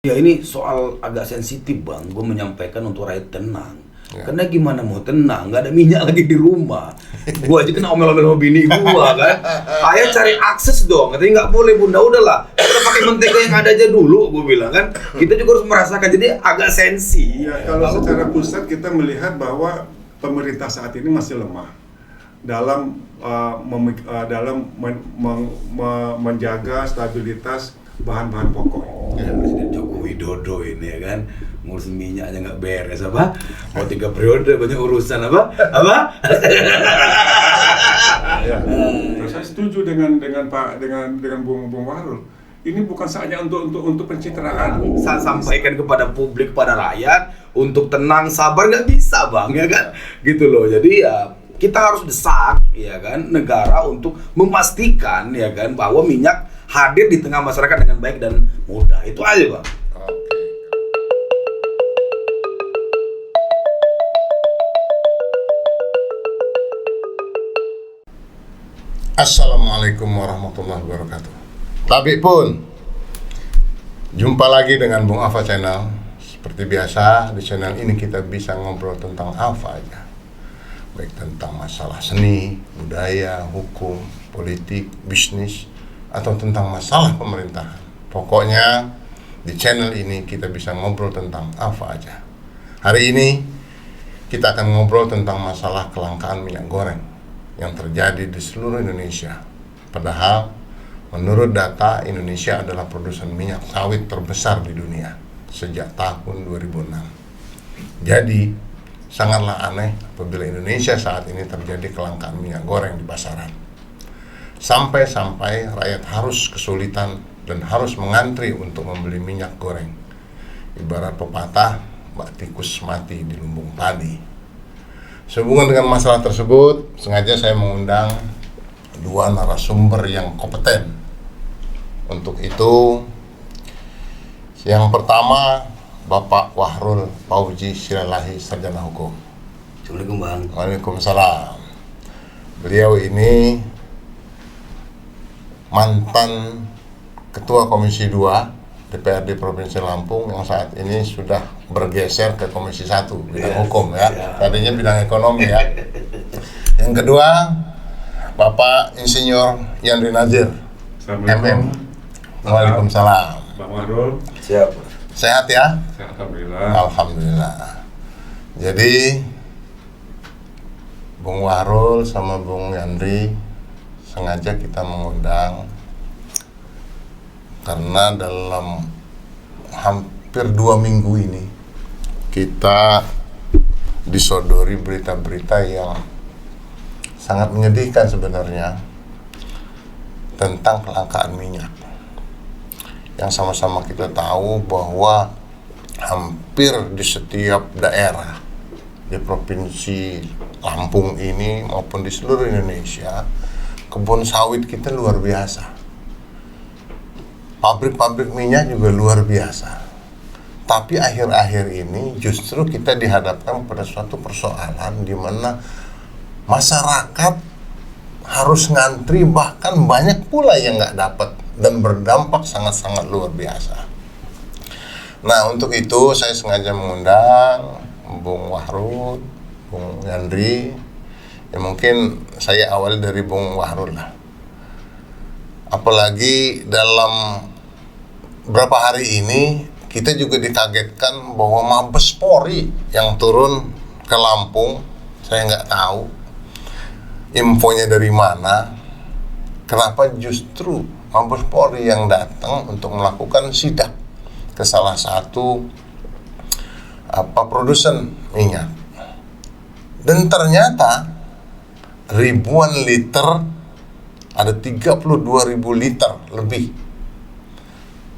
Ya ini soal agak sensitif bang, gue menyampaikan untuk rakyat tenang. Ya. Karena gimana mau tenang, nggak ada minyak lagi di rumah. Gue aja kena omel-omel sama bini gue kan. Ayah cari akses dong, katanya nggak boleh bunda, udahlah. Kita pakai mentega yang ada aja dulu, gue bilang kan. Kita juga harus merasakan, jadi agak sensi. Ya, kalau secara pusat kita melihat bahwa pemerintah saat ini masih lemah dalam menjaga stabilitas bahan-bahan pokok. Ya, Presiden Joko Widodo ini ya kan, ngurus minyak aja nggak beres apa? Mau 3 periode banyak urusan apa? Ya. Saya setuju dengan Bung Wahrul. Ini bukan saatnya untuk pencitraan. Saya sampaikan kepada publik, kepada rakyat untuk tenang, sabar, nggak bisa bang ya kan, gitu loh. Jadi ya kita harus desak ya kan negara untuk memastikan ya kan bahwa minyak hadir di tengah masyarakat dengan baik dan mudah. Itu aja bang. Assalamualaikum warahmatullahi wabarakatuh. Tapi pun jumpa lagi dengan Bung Alfa Channel. Seperti biasa di channel ini kita bisa ngobrol tentang apa aja, baik tentang masalah seni, budaya, hukum, politik, bisnis, atau tentang masalah pemerintahan. Pokoknya di channel ini kita bisa ngobrol tentang apa aja. Hari ini kita akan ngobrol tentang masalah kelangkaan minyak goreng yang terjadi di seluruh Indonesia. Padahal menurut data, Indonesia adalah produsen minyak sawit terbesar di dunia sejak tahun 2006. Jadi sangatlah aneh apabila Indonesia saat ini terjadi kelangkaan minyak goreng di pasaran. Sampai-sampai rakyat harus kesulitan dan harus mengantri untuk membeli minyak goreng. Ibarat pepatah, bak tikus mati di lumbung padi. Sehubungan dengan masalah tersebut, sengaja saya mengundang dua narasumber yang kompeten. Untuk itu, yang pertama Bapak Wahrul Fauzi Silalahi, Sarjana Hukum. Assalamualaikum bang. Waalaikumsalam. Beliau ini mantan Ketua Komisi 2 DPRD Provinsi Lampung yang saat ini sudah bergeser ke Komisi 1 bidang hukum ya. Tadinya bidang ekonomi ya. Yang kedua, Bapak Insinyur Yandri Nazir, MM. Waalaikumsalam. Bang Wahrul. Siap. Sehat ya? Alhamdulillah. Alhamdulillah. Jadi Bung Wahrul sama Bung Yandri sengaja kita mengundang karena dalam hampir 2 minggu ini kita disodori berita-berita yang sangat menyedihkan sebenarnya tentang kelangkaan minyak. Yang sama-sama kita tahu bahwa hampir di setiap daerah di Provinsi Lampung ini maupun di seluruh Indonesia, kebun sawit kita luar biasa. Pabrik-pabrik minyak juga luar biasa. Tapi akhir-akhir ini justru kita dihadapkan pada suatu persoalan di mana masyarakat harus ngantri, bahkan banyak pula yang nggak dapat dan berdampak sangat-sangat luar biasa. Nah, untuk itu saya sengaja mengundang Bung Wahrul, Bung Yandri. Ya mungkin saya awali dari Bung Wahrul lah. Apalagi dalam beberapa hari ini kita juga dikagetkan bahwa Mabes Polri yang turun ke Lampung. Saya nggak tahu infonya dari mana. Kenapa justru Mabes Polri yang datang untuk melakukan sidak ke salah satu produsen minyak. Dan ternyata ribuan liter, ada 32.000 liter lebih,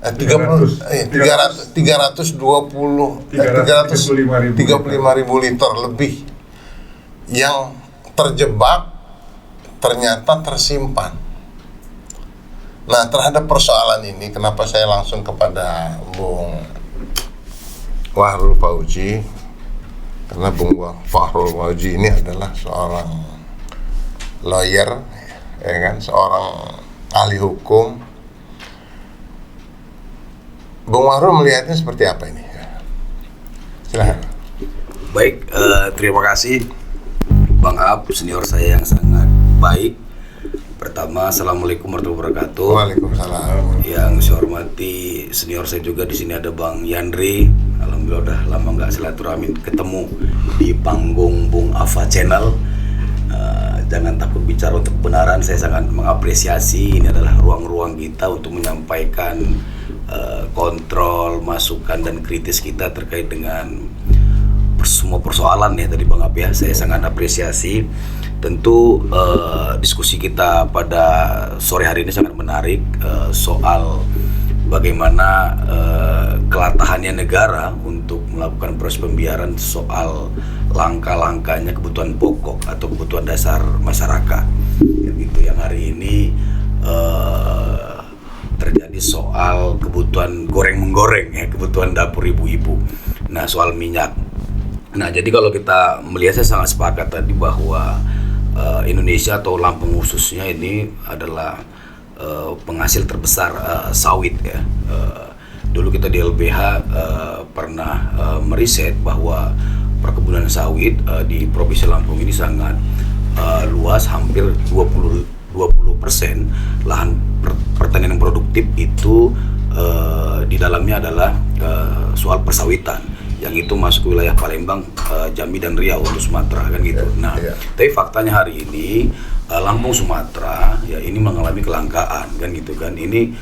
335.000 liter lebih yang terjebak, ternyata tersimpan. Nah, terhadap persoalan ini, kenapa saya langsung kepada Bung Wahrul Fauzi? Karena Bung Wahrul Fauzi ini adalah seorang lawyer, ya kan, seorang ahli hukum. Bung Wahrul melihatnya seperti apa ini? Silahkan. Baik, terima kasih Bang Ab, senior saya yang sangat baik. Pertama, Assalamualaikum warahmatullahi wabarakatuh. Waalaikumsalam. Yang saya hormati senior saya juga di sini ada Bang Yandri. Alhamdulillah udah lama nggak silaturahmi ketemu di panggung Bung Ava Channel. Jangan takut bicara untuk kebenaran, saya sangat mengapresiasi. Ini adalah ruang-ruang kita untuk menyampaikan kontrol, masukan dan kritis kita terkait dengan semua persoalan ya tadi Bang Ab ya. Saya sangat apresiasi. Tentu diskusi kita pada sore hari ini sangat menarik soal bagaimana kelatahannya negara untuk melakukan proses pembiaran soal langkah-langkahnya kebutuhan pokok atau kebutuhan dasar masyarakat. Gitu yang hari ini terjadi soal kebutuhan goreng-menggoreng ya, kebutuhan dapur ibu-ibu. Nah, soal minyak. Nah, jadi kalau kita melihat, saya sangat sepakat tadi bahwa Indonesia atau Lampung khususnya ini adalah penghasil terbesar sawit ya. Dulu kita di LBH pernah meriset bahwa perkebunan sawit di Provinsi Lampung ini sangat luas, hampir 20% lahan pertanian yang produktif itu di dalamnya adalah soal persawitan, yang itu masuk ke wilayah Palembang, Jambi dan Riau untuk Sumatera kan gitu. Nah, tapi faktanya hari ini Lampung Sumatera ya ini mengalami kelangkaan kan gitu kan. Ini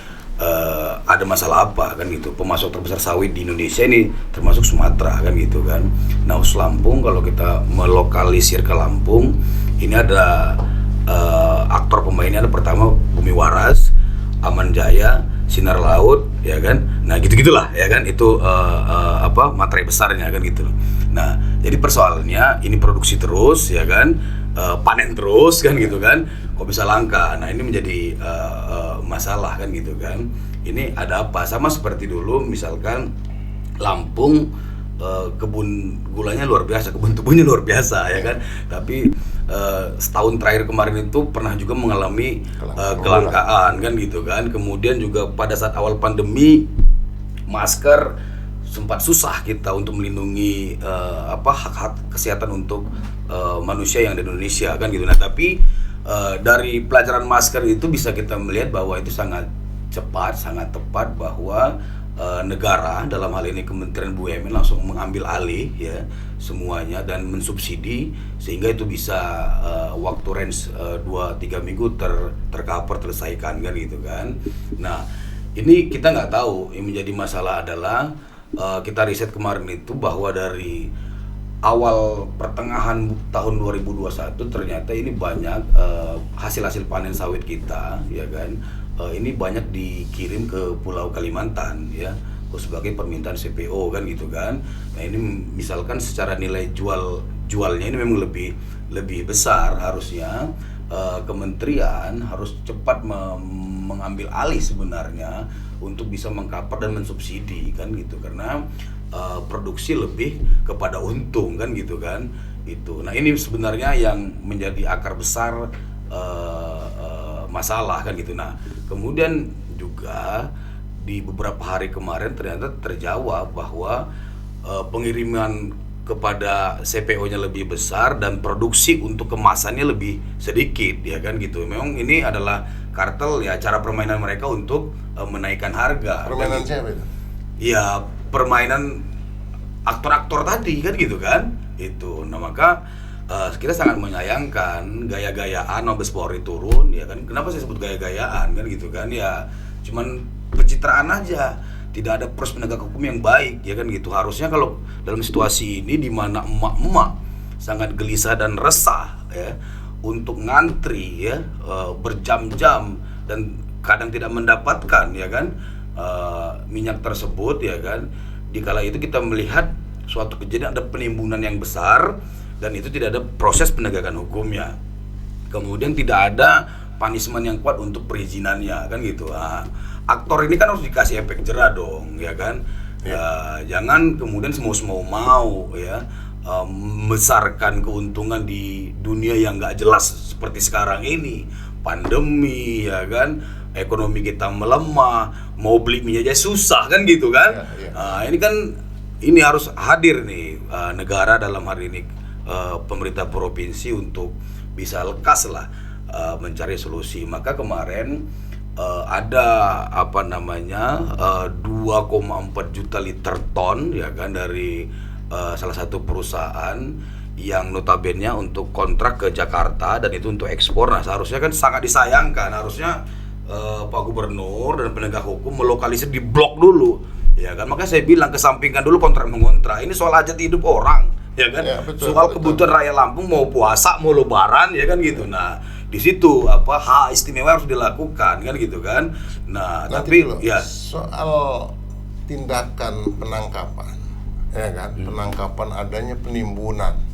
ada masalah apa kan gitu. Pemasok terbesar sawit di Indonesia ini termasuk Sumatera kan gitu kan. Nah, Lampung kalau kita melokalisir ke Lampung, ini ada aktor pemainnya, ada pertama Bumi Waras, Aman Jaya, Sinar Laut ya kan. Nah, gitu-gitulah ya kan, itu materai besarnya kan gitu. Nah, jadi persoalannya ini produksi terus ya kan, panen terus kan gitu kan, kok bisa langka. Nah, ini menjadi masalah kan gitu kan. Ini ada apa? Sama seperti dulu misalkan Lampung kebun gulanya luar biasa, kebun tebunya luar biasa ya kan. Tapi setahun terakhir kemarin itu pernah juga mengalami kelangkaan kan gitu kan. Kemudian juga pada saat awal pandemi masker sempat susah kita untuk melindungi hak-hak kesehatan untuk manusia yang ada di Indonesia kan gitu. Nah, tapi dari pelajaran masker itu bisa kita melihat bahwa itu sangat cepat, sangat tepat bahwa negara dalam hal ini Kementerian BUMN langsung mengambil alih ya semuanya dan mensubsidi sehingga itu bisa waktu range 2-3 minggu tercover, terselesaikan kan gitu kan. Nah, ini kita nggak tahu, yang menjadi masalah adalah kita riset kemarin itu bahwa dari awal pertengahan tahun 2021 ternyata ini banyak hasil-hasil panen sawit kita ya kan. Ini banyak dikirim ke Pulau Kalimantan ya sebagai permintaan CPO kan gitu kan. Nah, ini misalkan secara nilai jualnya ini memang lebih besar, harusnya kementerian harus cepat mengambil alih sebenarnya untuk bisa mengcover dan mensubsidi kan gitu, karena produksi lebih kepada untung kan gitu kan itu. Nah, ini sebenarnya yang menjadi akar besar masalah kan gitu. Nah, kemudian juga di beberapa hari kemarin ternyata terjawab bahwa pengiriman kepada CPO-nya lebih besar dan produksi untuk kemasannya lebih sedikit ya kan gitu. Memang ini adalah kartel ya, cara permainan mereka untuk menaikkan harga. Permainan siapa itu? Ya, permainan aktor-aktor tadi kan gitu kan. Itu. Nah, maka kita sangat menyayangkan gaya-gayaan Mabes Polri turun ya kan. Kenapa saya sebut gaya-gayaan kan gitu kan, ya cuman pencitraan aja, tidak ada proses penegak hukum yang baik ya kan gitu. Harusnya kalau dalam situasi ini di mana emak-emak sangat gelisah dan resah ya untuk ngantri ya berjam-jam dan kadang tidak mendapatkan ya kan minyak tersebut ya kan, dikala itu kita melihat suatu kejadian ada penimbunan yang besar dan itu tidak ada proses penegakan hukumnya, kemudian tidak ada punishment yang kuat untuk perizinannya kan gitu. Nah, aktor ini kan harus dikasih efek jerah dong ya kan. Ya, jangan kemudian semau mau ya membesarkan keuntungan di dunia yang nggak jelas seperti sekarang ini, pandemi ya kan, ekonomi kita melemah, mau beli minyak aja susah kan gitu kan. Ini kan ini harus hadir nih negara dalam hari ini pemerintah provinsi untuk bisa lekas lah mencari solusi. Maka kemarin ada 2,4 juta liter ton ya kan dari salah satu perusahaan yang notabene untuk kontrak ke Jakarta dan itu untuk ekspor. Nah, seharusnya kan sangat disayangkan, harusnya Pak Gubernur dan penegak hukum melokalisir di blok dulu, ya kan. Makanya saya bilang kesampingkan dulu kontrak mengontrak. Ini soal hajat hidup orang, ya kan. Ya, betul, soal betul. kebutuhan rakyat Lampung mau puasa, mau lebaran, ya kan gitu. Nah, di situ hak istimewa harus dilakukan kan gitu kan. Nah, Nanti tapi dulu, ya soal tindakan penangkapan, ya kan, penangkapan adanya penimbunan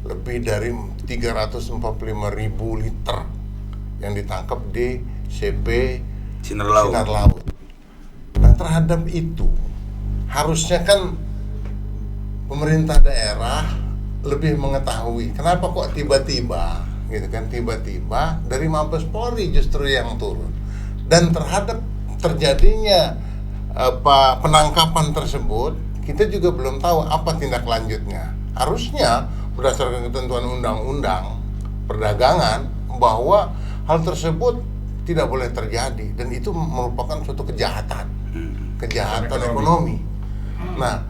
lebih dari 345.000 liter yang ditangkap di CP Sinar Laut. Nah, terhadap itu harusnya kan pemerintah daerah lebih mengetahui kenapa kok tiba-tiba gitu kan, tiba-tiba dari Mabes Polri justru yang turun, dan terhadap terjadinya penangkapan tersebut kita juga belum tahu apa tindak lanjutnya. Harusnya berdasarkan ketentuan undang-undang perdagangan bahwa hal tersebut tidak boleh terjadi dan itu merupakan suatu kejahatan ekonomi. Nah,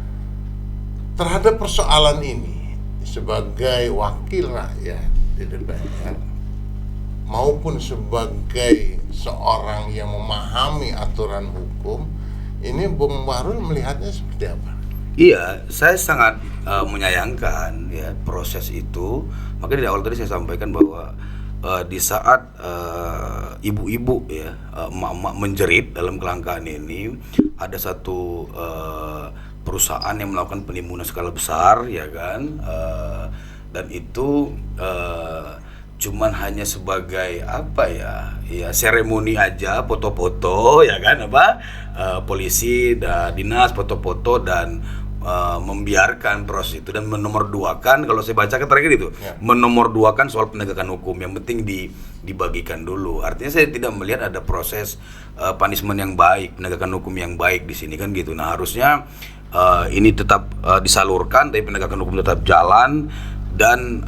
terhadap persoalan ini sebagai wakil rakyat di DPR maupun sebagai seorang yang memahami aturan hukum, ini Bung Bahrul melihatnya seperti apa? Iya, saya sangat menyayangkan ya proses itu. Makanya di awal tadi saya sampaikan bahwa di saat ibu-ibu ya, emak-emak menjerit dalam kelangkaan ini, ada satu perusahaan yang melakukan penimbunan skala besar, ya kan, dan itu cuman hanya sebagai ya seremoni aja, foto-foto, ya kan, polisi dan dinas foto-foto dan membiarkan proses itu dan menomorduakan, kalau saya baca terakhir itu menomorduakan soal penegakan hukum, yang penting dibagikan dulu. Artinya saya tidak melihat ada proses punishment yang baik, penegakan hukum yang baik di sini kan gitu. Nah, harusnya ini tetap disalurkan, tapi penegakan hukum tetap jalan, dan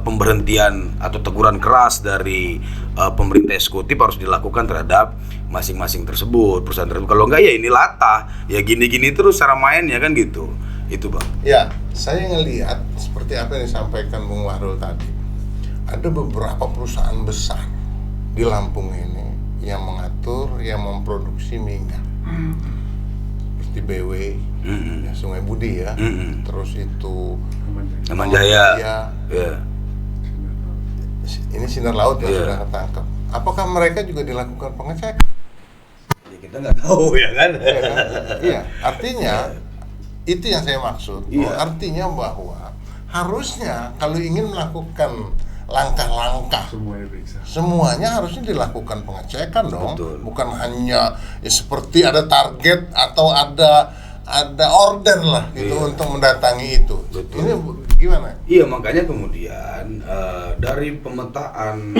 pemberhentian atau teguran keras dari pemerintah eksekutif harus dilakukan terhadap masing-masing tersebut, perusahaan tersebut. Kalau enggak ya ini latah, ya gini-gini terus cara mainnya kan gitu. Itu Bang. Ya, saya ngelihat seperti apa yang disampaikan Bung Bahrul tadi. Ada beberapa perusahaan besar di Lampung ini yang mengatur, yang memproduksi minyak. Seperti BW, ya, Sungai Budi ya, terus itu Taman Jaya. Ya. Ini Sinar Laut yang sudah ketangkep. Apakah mereka juga dilakukan pengecekan? Ya, kita nggak tahu ya kan. Iya, artinya itu yang saya maksud. Iya. Artinya bahwa harusnya kalau ingin melakukan langkah-langkah semuanya harusnya dilakukan pengecekan dong. Betul. Bukan hanya ya seperti ada target atau ada order lah gitu untuk mendatangi itu. Betul. Ini gimana? Iya, makanya kemudian dari pemetaan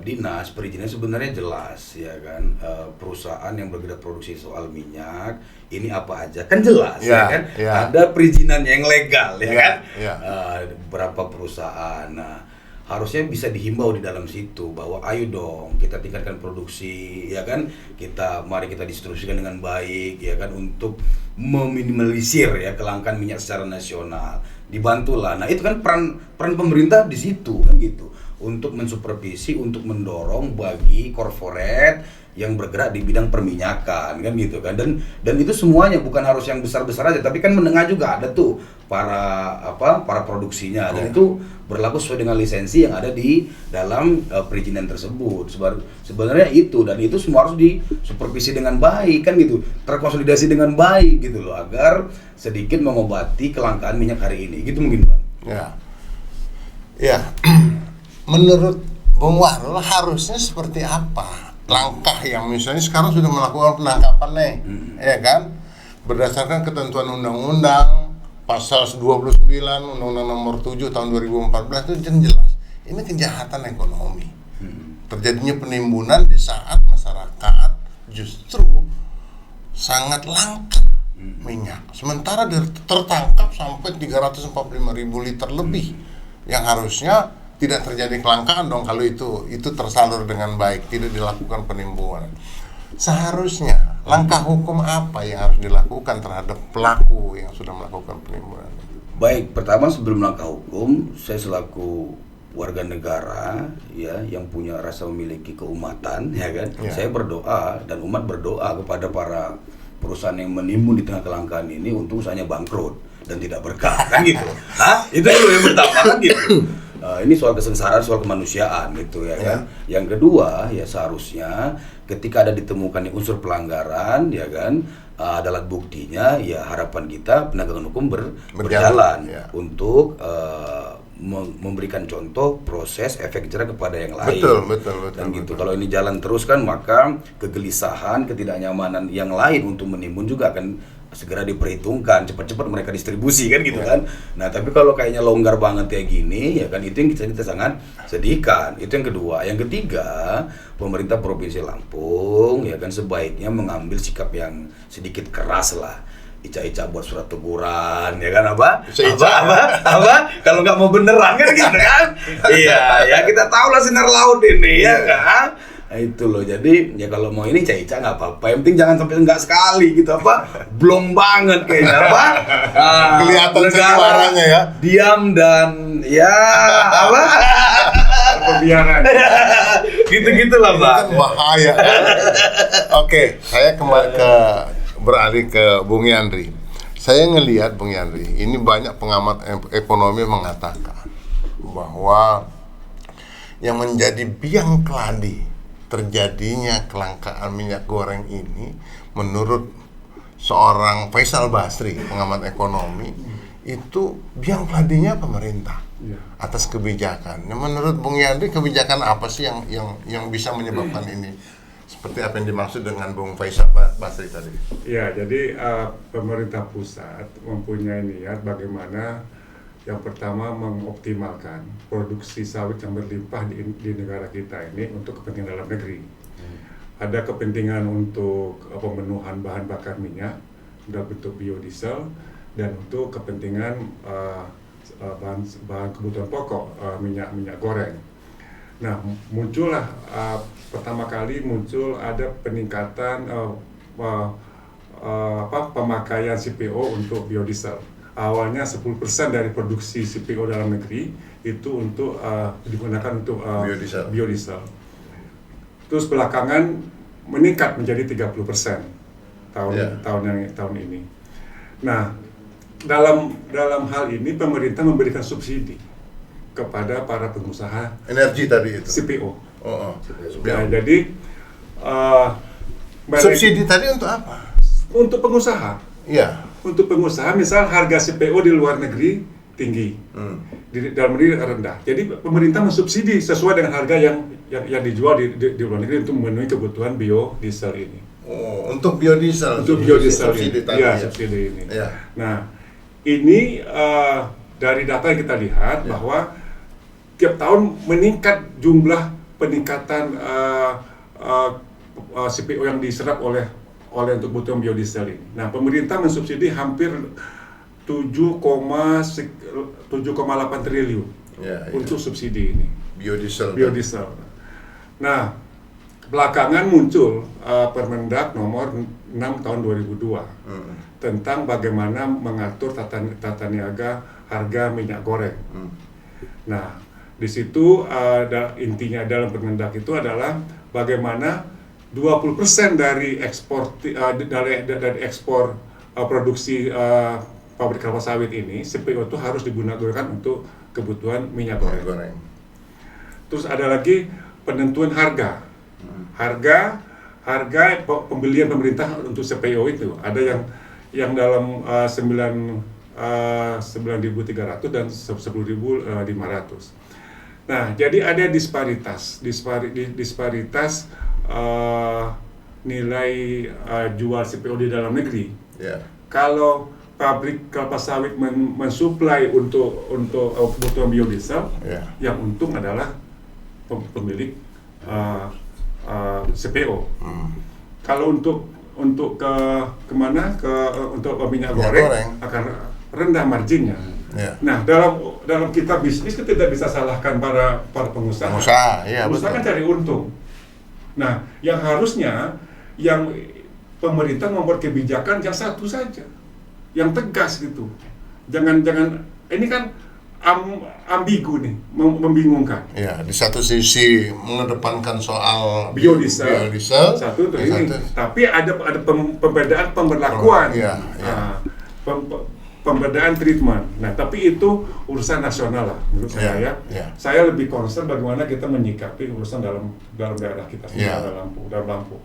dinas perizinan sebenarnya jelas ya kan, perusahaan yang bergerak produksi soal minyak ini apa aja kan jelas ya kan, ada perizinannya yang legal ya kan, beberapa perusahaan. Nah, harusnya bisa dihimbau di dalam situ bahwa ayo dong kita tingkatkan produksi ya kan, mari kita distribusikan dengan baik ya kan, untuk meminimalisir ya kelangkaan minyak secara nasional, dibantulah. Nah, itu kan peran pemerintah di situ kan gitu, untuk mensupervisi, untuk mendorong bagi korporat yang bergerak di bidang perminyakan kan gitu kan, dan itu semuanya bukan harus yang besar-besar aja, tapi kan menengah juga ada tuh para produksinya, dan itu berlaku sesuai dengan lisensi yang ada di dalam perizinan tersebut. Sebenarnya itu, dan itu semua harus disupervisi dengan baik kan gitu, terkonsolidasi dengan baik gitu loh, agar sedikit mengobati kelangkaan minyak hari ini gitu mungkin Bang. Ya menurut Bung Bahrul harusnya seperti apa langkah yang misalnya sekarang sudah melakukan penangkapan nih, ya kan, berdasarkan ketentuan undang-undang pasal 29 Undang-Undang Nomor 7 tahun 2014 itu jelas ini kejahatan ekonomi. Terjadinya penimbunan di saat masyarakat justru sangat langka minyak. Sementara tertangkap sampai 345.000 liter lebih yang harusnya tidak terjadi kelangkaan dong kalau itu tersalur dengan baik, tidak dilakukan penimbunan. Seharusnya langkah hukum apa yang harus dilakukan terhadap pelaku yang sudah melakukan penimbunan? Baik, pertama sebelum langkah hukum, saya selaku warga negara ya yang punya rasa memiliki keumatan ya kan, saya berdoa dan umat berdoa kepada para perusahaan yang menimbun di tengah kelangkaan ini untuk usahanya bangkrut dan tidak berkah kan gitu. Itu dulu yang pertama kan gitu. Ini soal kesengsaraan, soal kemanusiaan gitu ya kan. Yang kedua ya seharusnya ketika ada ditemukan unsur pelanggaran ya kan, ada alat buktinya ya harapan kita penegakan hukum berjalan untuk memberikan contoh proses efek jerah kepada yang lain. Betul. Dan gitu. Kalau ini jalan terus kan maka kegelisahan, ketidaknyamanan yang lain untuk menimbun juga akan segera diperhitungkan, cepat-cepat mereka distribusi kan gitu kan. Nah, tapi kalau kayaknya longgar banget kayak gini ya kan itu yang kita sangat sedihkan. Itu yang kedua. Yang ketiga, pemerintah Provinsi Lampung ya kan sebaiknya mengambil sikap yang sedikit keras lah. Ica-ica buat surat teguran ya kan apa kalau nggak mau beneran kan gitu kan. Iya ya kita tahu lah sinar laut ini ya kan. Nah, itu loh, jadi ya kalau mau ini Ica-ica nggak apa-apa, yang penting jangan sampai enggak sekali gitu blong banget kayaknya kelihatan suaranya ya, diam dan ya pembiaran gitu lah Pak. Bahaya. Oke, saya beralih ke Bung Yandri. Saya ngelihat Bung Yandri, ini banyak pengamat ekonomi mengatakan bahwa yang menjadi biang keladi terjadinya kelangkaan minyak goreng ini menurut seorang Faisal Basri, pengamat ekonomi, itu biang keladinya pemerintah atas kebijakan. Nah, menurut Bung Yandri kebijakan apa sih yang bisa menyebabkan ini? Seperti apa yang dimaksud dengan Bung Faisal Basri tadi? Ya, jadi pemerintah pusat mempunyai niat bagaimana yang pertama mengoptimalkan produksi sawit yang berlimpah di negara kita ini untuk kepentingan dalam negeri. Ada kepentingan untuk pemenuhan bahan bakar minyak dalam bentuk biodiesel dan untuk kepentingan bahan kebutuhan pokok minyak goreng. Nah, muncullah pertama kali ada peningkatan pemakaian CPO untuk biodiesel. Awalnya 10% dari produksi CPO dalam negeri itu untuk digunakan untuk biodiesel. Terus belakangan meningkat menjadi 30% tahun ini. Nah, dalam hal ini pemerintah memberikan subsidi kepada para pengusaha energi tadi itu CPO. Nah, jadi subsidi tadi untuk apa? Untuk pengusaha. Iya. Untuk pengusaha, misal harga CPO di luar negeri tinggi, di dalam negeri rendah. Jadi pemerintah mensubsidi sesuai dengan harga yang dijual di luar negeri untuk memenuhi kebutuhan biodiesel ini. Untuk biodiesel. Untuk biodiesel subsidi ini. tadi. Ya, subsidi ini. Ya. Nah, ini dari data yang kita lihat bahwa tiap tahun meningkat jumlah peningkatan CPO yang diserap oleh untuk kebutuhan biodiesel ini. Nah, pemerintah mensubsidi hampir 7,8 triliun untuk subsidi ini. Biodiesel. Nah, belakangan muncul Permendak nomor 6 tahun 2002 tentang bagaimana mengatur tata niaga harga minyak goreng. Nah, di situ intinya dalam Permendak itu adalah bagaimana 20% dari ekspor produksi pabrik kelapa sawit ini CPO itu harus digunakan untuk kebutuhan minyak goreng. Terus ada lagi penentuan harga pembelian pemerintah untuk CPO itu ada yang dalam 9.300 dan 10.500. Nah, jadi ada disparitas nilai jual CPO di dalam negeri. Kalau pabrik kelapa sawit mensuplai untuk kebutuhan biodiesel, yang untung adalah pemilik CPO. Kalau untuk kemana untuk minyak Minyak goreng goreng. akan rendah marginnya. Ya. Nah, dalam kita bisnis kita tidak bisa salahkan para pengusaha. Pengusaha, iya, Pengusaha betul. kan cari untung. Nah, yang harusnya yang pemerintah membuat kebijakan yang satu saja, yang tegas gitu. Jangan ini kan ambigu nih, membingungkan. Ya, di satu sisi mengedepankan soal Biodiesel satu untuk yang ini, satu- tapi ada perbedaan pemberlakuan. Iya, iya. Nah, pembedaan treatment. Nah, tapi itu urusan nasional lah menurut Iya, saya. iya. Saya lebih concern bagaimana kita menyikapi urusan dalam daerah kita sendiri, Iya. dalam Lampung.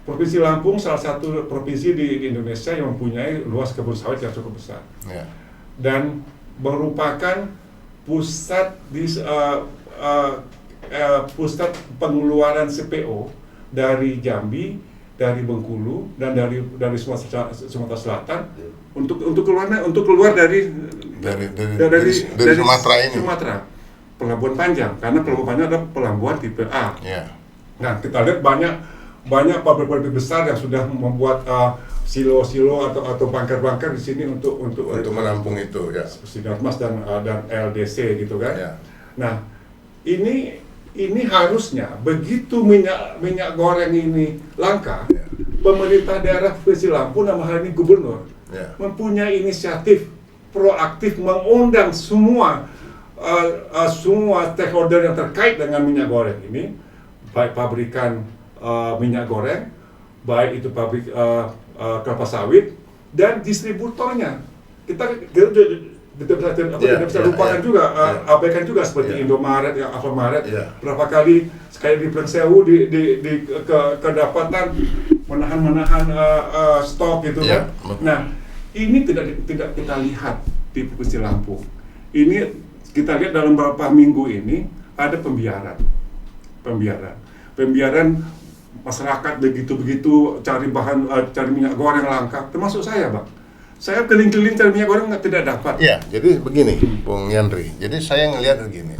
Provinsi Lampung salah satu provinsi di Indonesia yang mempunyai luas kebun sawit yang cukup besar Ya. dan merupakan pusat pusat pengeluaran CPO dari Jambi, dari Bengkulu dan dari Sumatera Selatan untuk keluar dari Sumatera ini. Sumatera. Pelabuhan Panjang, karena Pelabuhan Panjang adalah pelabuhan tipe A. Ya. Nah, kita lihat banyak pabrik-pabrik besar yang sudah membuat silo-silo atau bunker-bunker di sini untuk menampung itu, ya. Sinarmas dan LDC gitu kan. Ya. Nah, ini harusnya begitu minyak goreng ini langka, pemerintah daerah Provinsi Lampung dalam hal ini gubernur mempunyai inisiatif proaktif mengundang semua stakeholder yang terkait dengan minyak goreng ini, baik pabrikan minyak goreng, baik itu pabrik kelapa sawit dan distributornya. Kita tidak bisa lupakan juga, abaikan juga seperti Indomaret, Alfamaret. Berapa kali sekali di Plensewu kedapatan menahan stok gitu kan. Nah, ini tidak kita lihat di Provinsi Lampung. Ini kita lihat dalam beberapa minggu ini ada pembiaran masyarakat begitu cari minyak goreng langka, termasuk saya, Bang. Saya keliling-keliling cari minyak goreng tidak dapat. Ya, jadi begini, Bung Yandri. Jadi saya ngelihat begini.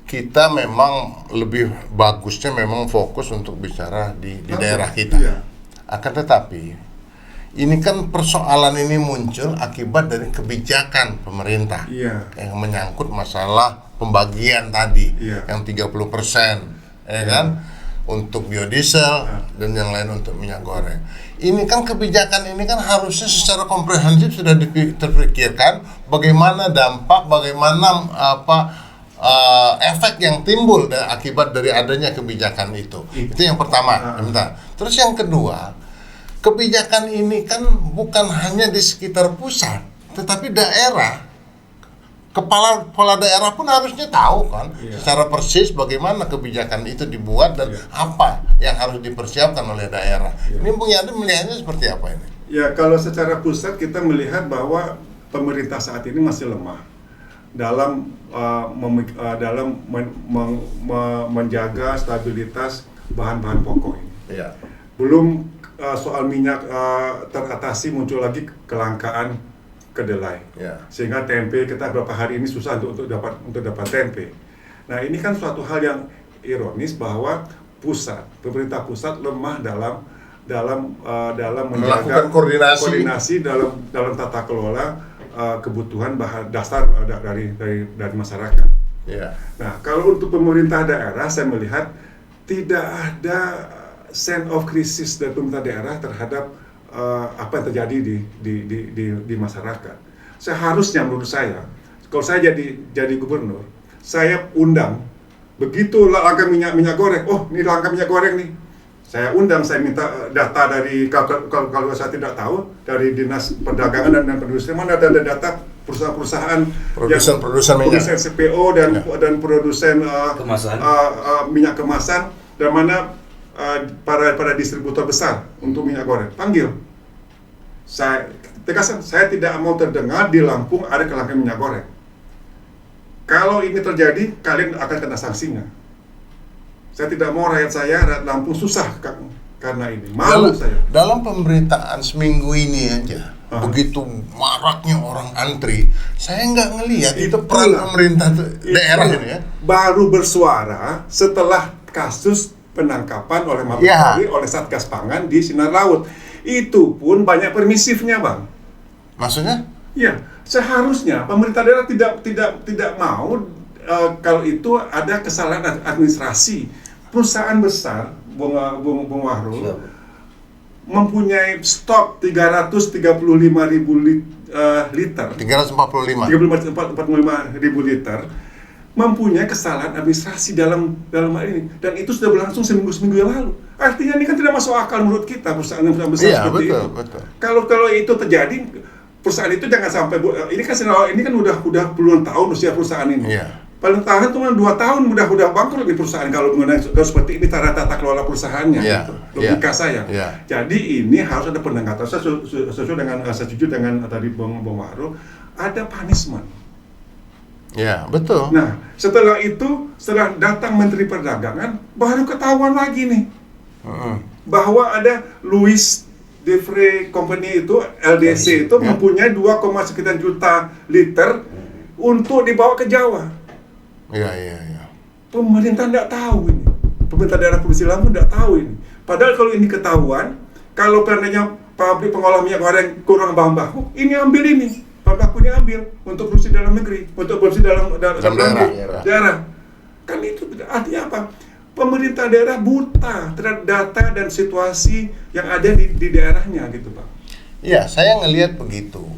Kita memang lebih bagusnya memang fokus untuk bicara di daerah kita. Iya. Akan tetapi ini kan persoalan ini muncul akibat dari kebijakan pemerintah yang menyangkut masalah pembagian tadi yang 30%, ya kan? Untuk biodiesel dan yang lain untuk minyak goreng. Ini kan kebijakan ini kan harusnya secara komprehensif sudah terpikirkan bagaimana dampak, bagaimana efek yang timbul akibat dari adanya kebijakan itu. Itu yang pertama. Terus yang kedua, kebijakan ini kan bukan hanya di sekitar pusat, tetapi daerah. Kepala daerah pun harusnya tahu kan secara persis bagaimana kebijakan itu dibuat dan apa yang harus dipersiapkan oleh daerah. Ini Bung Yandri melihatnya seperti apa ini? Ya, kalau secara pusat kita melihat bahwa pemerintah saat ini masih lemah dalam menjaga stabilitas bahan-bahan pokok ini. Belum soal minyak teratasi, muncul lagi kelangkaan kedelai, sehingga tempe kita beberapa hari ini susah untuk dapat tempe. Nah, ini kan suatu hal yang ironis bahwa pemerintah pusat lemah dalam menjaga koordinasi dalam tata kelola kebutuhan bahan dasar dari masyarakat. Nah, kalau untuk pemerintah daerah saya melihat tidak ada sense of crisis dari pemerintah daerah terhadap apa yang terjadi di masyarakat. Seharusnya menurut saya, kalau saya jadi gubernur, saya undang begitu langka minyak goreng. Oh, ini langka minyak goreng nih. Saya undang, saya minta data dari kalau saya tidak tahu dari Dinas Perdagangan dan Perindustrian, mana ada data perusahaan-perusahaan produsen minyak, produsen CPO dan produsen minyak kemasan, dan mana para distributor besar untuk minyak goreng. Panggil. Saya tegaskan, saya tidak mau terdengar di Lampung ada kelangkaan minyak goreng. Kalau ini terjadi, kalian akan kena sanksinya. Saya tidak mau rakyat Lampung susah karena ini. Malu saya. Dalam pemberitaan seminggu ini aja, begitu maraknya orang antri, saya nggak ngelihat itu peran pemerintah daerah ini ya. Baru bersuara setelah kasus penangkapan oleh Mabes Ya. Polri, oleh Satgas Pangan di Sinar Laut. Itu pun banyak permisifnya, Bang. Maksudnya? Ya, seharusnya pemerintah daerah tidak mau kalau itu ada kesalahan administrasi. Perusahaan besar, Bung Wahrul, Siap. mempunyai stok 335.000 liter, 345. 45.000 liter, mempunyai kesalahan administrasi dalam hal ini, dan itu sudah berlangsung seminggu yang lalu. Artinya ini kan tidak masuk akal menurut kita, perusahaan besar Iya, seperti betul, itu. betul. Kalau itu terjadi, perusahaan itu jangan sampai ini kan udah puluhan tahun usia perusahaan ini. Iya. Paling tahan cuma 2 tahun udah bangkrut di perusahaan kalau seperti ini tata kelola perusahaannya. Iya, Gitu. Logika iya, saya. iya. Jadi ini harus ada pendekatan sesuai dengan setuju dengan tadi Bung Wahrul, ada punishment. Ya, betul. Nah, setelah datang Menteri Perdagangan, baru ketahuan lagi nih bahwa ada Louis Devre Company itu, LDC itu mempunyai 2, sekian juta liter untuk dibawa ke Jawa. Iya. Pemerintah tidak tahu ini. Pemerintah daerah Provinsi Lampung tidak tahu ini. Padahal kalau ini ketahuan, kalau seandainya pabrik pengolah minyak goreng kurang bahan baku, ini ambil ini. Bahan baku ini ambil untuk produksi dalam negeri, untuk produksi dalam daerah. Kan itu artinya apa? Pemerintah daerah buta terhadap data dan situasi yang ada di daerahnya gitu, Pak. Iya, saya ngelihat begitu.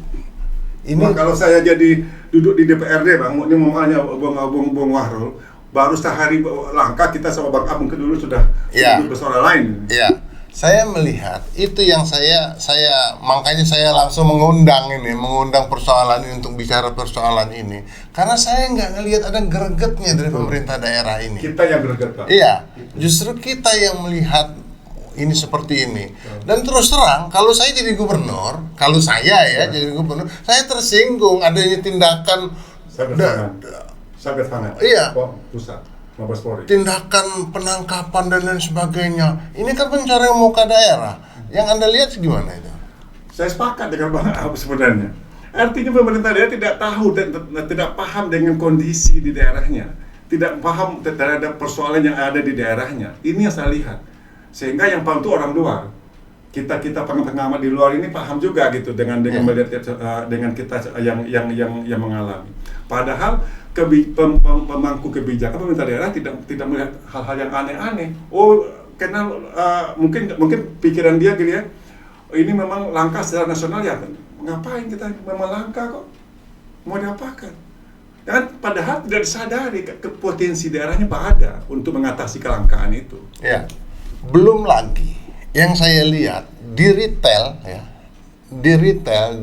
Ini Kalau saya jadi duduk di DPRD, Bang, ini momennya Bung Wahrul, baru sehari langkah kita sama Bang Abung ke dulu sudah duduk bersuara lain. Iya, saya melihat itu yang saya makanya saya langsung mengundang persoalan ini untuk bicara persoalan ini karena saya nggak ngelihat ada gregetnya dari pemerintah daerah ini. Kita yang greget, Pak. Iya, justru kita yang melihat ini seperti ini. Dan terus terang, kalau saya jadi gubernur, jadi gubernur, saya tersinggung adanya tindakan Satgas Pangan. Iya. Pusat, Mabes Polri. tindakan penangkapan dan lain sebagainya. Ini kan pencarian muka daerah. Yang Anda lihat gimana itu? Saya sepakat dengan Bang Abung sebenarnya. Artinya pemerintah daerah tidak tahu dan tidak paham dengan kondisi di daerahnya. Tidak paham terhadap persoalan yang ada di daerahnya. Ini yang saya lihat. Sehingga yang paham itu orang luar. Kita pengamat di luar ini paham juga gitu dengan melihat dengan kita yang mengalami. Padahal pemangku kebijakan pemerintah daerah tidak melihat hal-hal yang aneh-aneh. Karena mungkin pikiran dia gitu ya. Ini memang langkah secara nasional ya. Ngapain kita memang langkah kok? Mau diapakan? Dan padahal tidak disadari potensi daerahnya ada untuk mengatasi kelangkaan itu. Ya. Belum lagi yang saya lihat di retail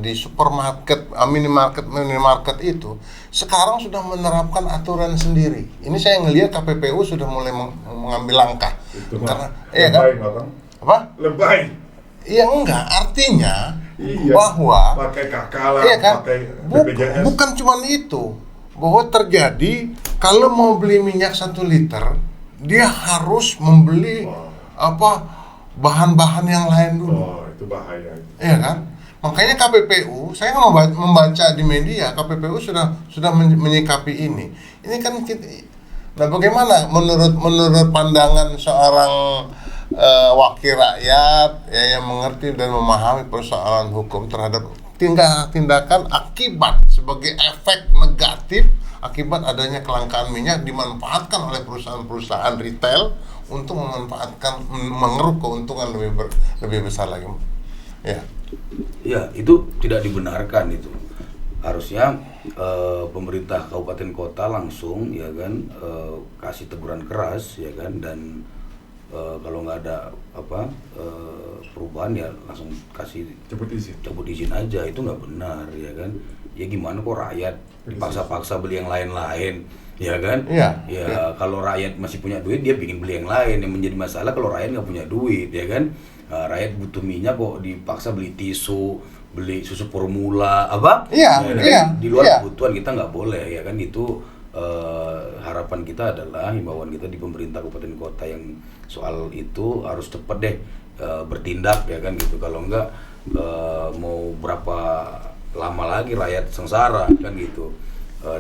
di supermarket, minimarket itu sekarang sudah menerapkan aturan sendiri. Ini saya ngelihat KPPU sudah mulai mengambil langkah. Itu Karena lebay, kan? Apa? Lebay. Iya enggak, artinya Iya, bahwa pakai KKL, kan? pakai BPJS. Bukan cuma itu, bahwa terjadi kalau mau beli minyak 1 liter, dia harus membeli bahan-bahan yang lain dulu. Oh, itu bahaya. Iya kan? Makanya KPPU, saya nggak membaca di media, KPPU sudah menyikapi ini. Ini kan nah bagaimana menurut pandangan seorang wakil rakyat yang mengerti dan memahami persoalan hukum terhadap tindakan akibat sebagai efek negatif akibat adanya kelangkaan minyak dimanfaatkan oleh perusahaan-perusahaan retail untuk mengeruk keuntungan lebih besar lagi. Ya, itu tidak dibenarkan itu. Harusnya pemerintah kabupaten kota langsung ya kan kasih teguran keras ya kan, dan kalau nggak ada perubahan ya langsung kasih cabut izin aja. Itu nggak benar ya kan. Ya gimana kok rakyat dipaksa-paksa beli yang lain-lain ya kan. Ya kalau rakyat masih punya duit dia bikin beli yang lain. Yang menjadi masalah kalau rakyat nggak punya duit ya kan. Rakyat butuh minyak kok dipaksa beli tisu, beli susu formula di luar kebutuhan kita nggak boleh ya kan. Itu harapan kita adalah, himbauan kita di pemerintah kabupaten kota yang soal itu harus cepat deh bertindak ya kan gitu. Kalau enggak mau berapa lama lagi rakyat sengsara kan gitu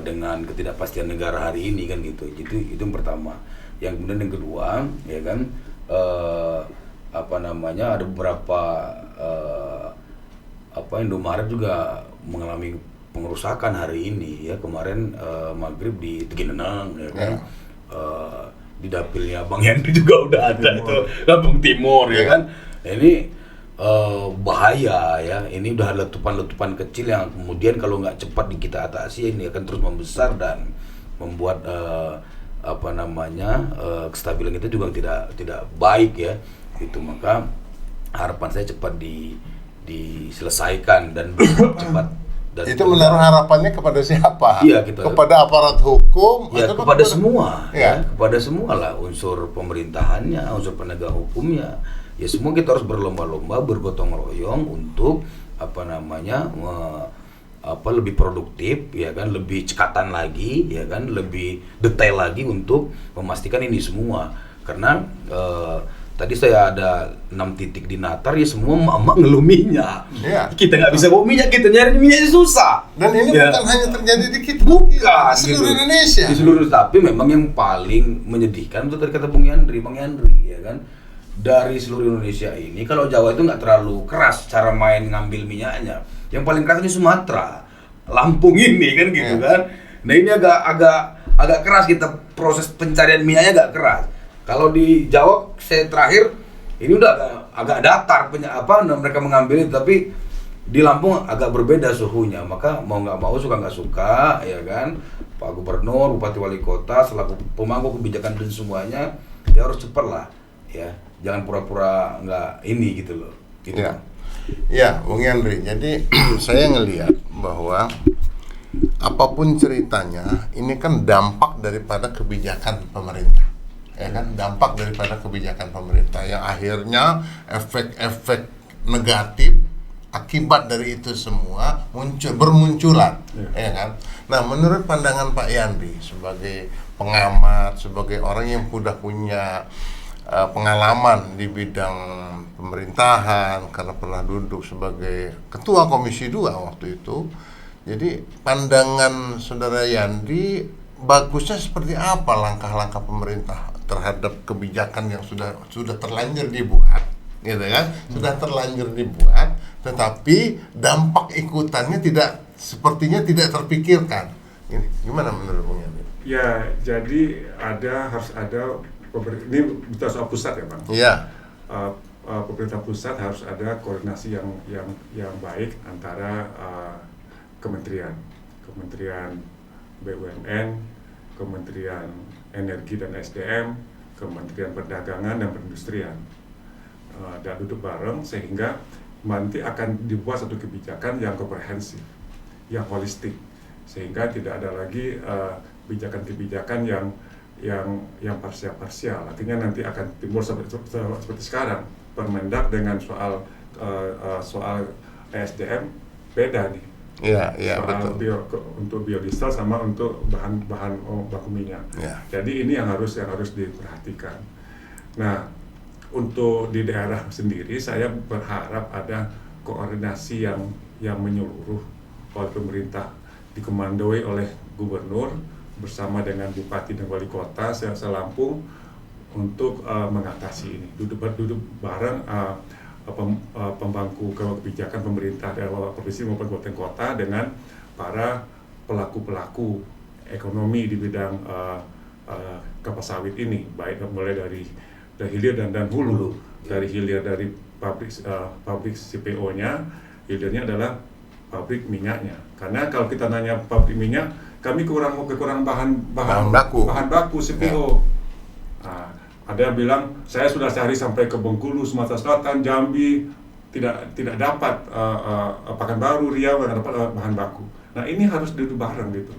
dengan ketidakpastian negara hari ini kan gitu. Itu yang pertama. Yang kemudian yang kedua, ya kan, ada beberapa Indomaret juga mengalami pengerusakan hari ini ya. Kemarin maghrib di Teginenang, ya kan. Di dapilnya Bang Yandri juga udah ada itu, Lampung Timur, ya kan. Nah, ini bahaya ya. Ini udah letupan-letupan kecil yang kemudian kalau nggak cepat kita atasi ini akan terus membesar dan membuat kestabilan kita juga tidak baik ya. Itu maka harapan saya cepat diselesaikan dan cepat. Dan itu menaruh harapannya kepada siapa? Iya, kepada aparat hukum ya, atau kepada semua ya? Kepada semua lah, unsur pemerintahannya, unsur penegak hukumnya. Ya semua kita harus berlomba-lomba, bergotong royong untuk lebih produktif, ya kan, lebih cekatan lagi, ya kan, lebih detail lagi untuk memastikan ini semua. Karena tadi saya ada 6 titik di Natar, ya semua emak-emak ngeluh minyak. Ya. Kita nggak bisa bawa minyak, kita nyari minyaknya susah. Dan ini ya. Bukan hanya terjadi di kita, bukan di seluruh gitu. Indonesia. Di seluruh, tapi memang yang paling menyedihkan itu tadi kata Bang Yandri, ya kan. Dari seluruh Indonesia ini, kalau Jawa itu nggak terlalu keras cara main ngambil minyaknya. Yang paling keras ini Sumatera, Lampung ini kan gitu kan. Nah ini agak keras kita, proses pencarian minyaknya agak keras. Kalau di Jawa saya terakhir ini udah agak datar mereka mengambil itu, tapi di Lampung agak berbeda suhunya. Maka mau nggak mau, suka nggak suka, ya kan, Pak Gubernur, Bupati Wali Kota selaku pemangku kebijakan dan semuanya ya harus cepat lah, ya jangan pura-pura nggak ini gitu loh. Gitu. Ya, Bung Yandri. Jadi saya ngelihat bahwa apapun ceritanya ini kan dampak daripada kebijakan pemerintah. Ya kan, dampak daripada kebijakan pemerintah yang akhirnya efek-efek negatif akibat dari itu semua bermunculan, ya kan. Nah, menurut pandangan Pak Yandri sebagai pengamat, sebagai orang yang sudah punya pengalaman di bidang pemerintahan karena pernah duduk sebagai ketua Komisi 2 waktu itu. Jadi pandangan Saudara Yandri, bagusnya seperti apa langkah-langkah pemerintah terhadap kebijakan yang sudah terlanjur dibuat, gitu kan? Sudah terlanjur dibuat, tetapi dampak ikutannya sepertinya tidak terpikirkan. Ini gimana menurut Bung Yandri? Ya, jadi harus ada ini bicara soal pusat ya, Bang. Iya. Pemerintah pusat harus ada koordinasi yang baik antara kementerian BUMN, Kementerian Energi dan SDM, Kementerian Perdagangan dan Perindustrian, dan duduk bareng sehingga nanti akan dibuat satu kebijakan yang komprehensif, yang holistik, sehingga tidak ada lagi kebijakan-kebijakan yang parsial. Artinya nanti akan timbul seperti sekarang, Permendak dengan soal SDM beda nih. Iya, soal betul. Untuk biodiesel sama untuk bahan baku minyak. Ya. Jadi ini yang harus diperhatikan. Nah, untuk di daerah sendiri saya berharap ada koordinasi yang menyeluruh oleh pemerintah, dikomandoi oleh gubernur bersama dengan bupati dan wali kota se-Lampung untuk mengatasi ini. Duduk bareng pemangku kebijakan pemerintah dari provinsi maupun kabupaten kota dengan para pelaku ekonomi di bidang kelapa sawit ini, baik mulai dari hilir dan hulu. Dari hilir dari pabrik CPO-nya, hilirnya adalah pabrik minyaknya. Karena kalau kita nanya pabrik minyak, kami kekurangan bahan baku CPO. Ya. Ada yang bilang saya sudah cari sampai ke Bengkulu, Sumatera Selatan, Jambi, tidak dapat Pekanbaru, Riau tidak dapat bahan baku. Nah ini harus duduk bareng gitu.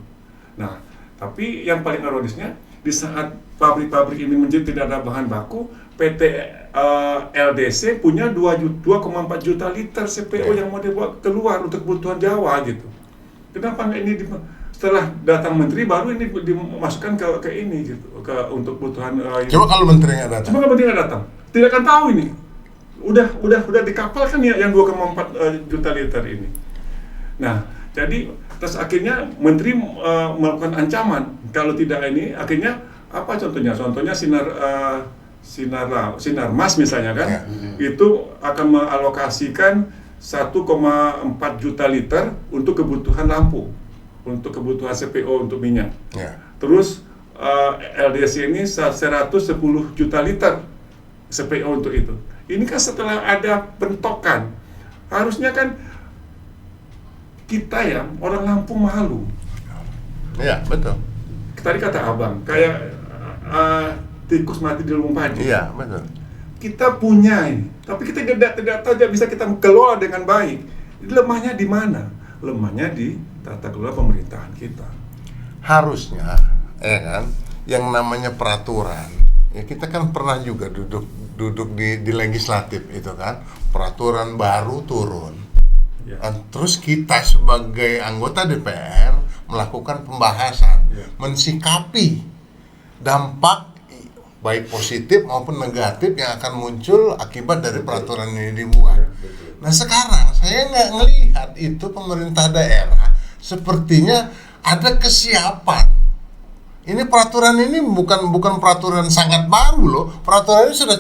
Nah tapi yang paling ironisnya di saat pabrik-pabrik ini menjadi tidak ada bahan baku, PT LDC punya 2,4 juta liter CPO yang mau dibawa keluar untuk kebutuhan Jawa gitu. Kenapa nggak ini setelah datang menteri baru ini dimasukkan ke ini gitu, untuk kebutuhan Coba kalau menterinya datang. Coba kalau menterinya datang, tidak akan tahu ini. Udah dikapalkan ya yang 2,4 juta liter ini. Nah, jadi terus akhirnya menteri melakukan ancaman kalau tidak ini, akhirnya Apa contohnya? Contohnya Sinarmas misalnya kan, Ya. itu akan mengalokasikan 1,4 juta liter untuk kebutuhan lampu, untuk kebutuhan CPO untuk minyak. Ya. Terus LDC ini 110 juta liter CPO untuk itu. Ini kan setelah ada bentokan, harusnya kan kita ya orang Lampung malu. Iya, betul. Tadi kata abang, kayak tikus mati di lubang padi. Iya, betul. Kita punya ini, tapi kita tidak bisa kita kelola dengan baik. Lemahnya di mana? Lemahnya di tata kelola pemerintahan kita. Harusnya, ya kan, yang namanya peraturan. Ya kita kan pernah juga duduk di legislatif itu kan, peraturan baru turun. Ya. Terus kita sebagai anggota DPR melakukan pembahasan, Ya. mensikapi dampak baik positif maupun negatif yang akan muncul akibat dari peraturan ini dibuat. Ya, betul. Nah sekarang saya nggak ngelihat itu pemerintah daerah sepertinya ada kesiapan. Ini peraturan ini bukan peraturan sangat baru loh. Peraturan ini sudah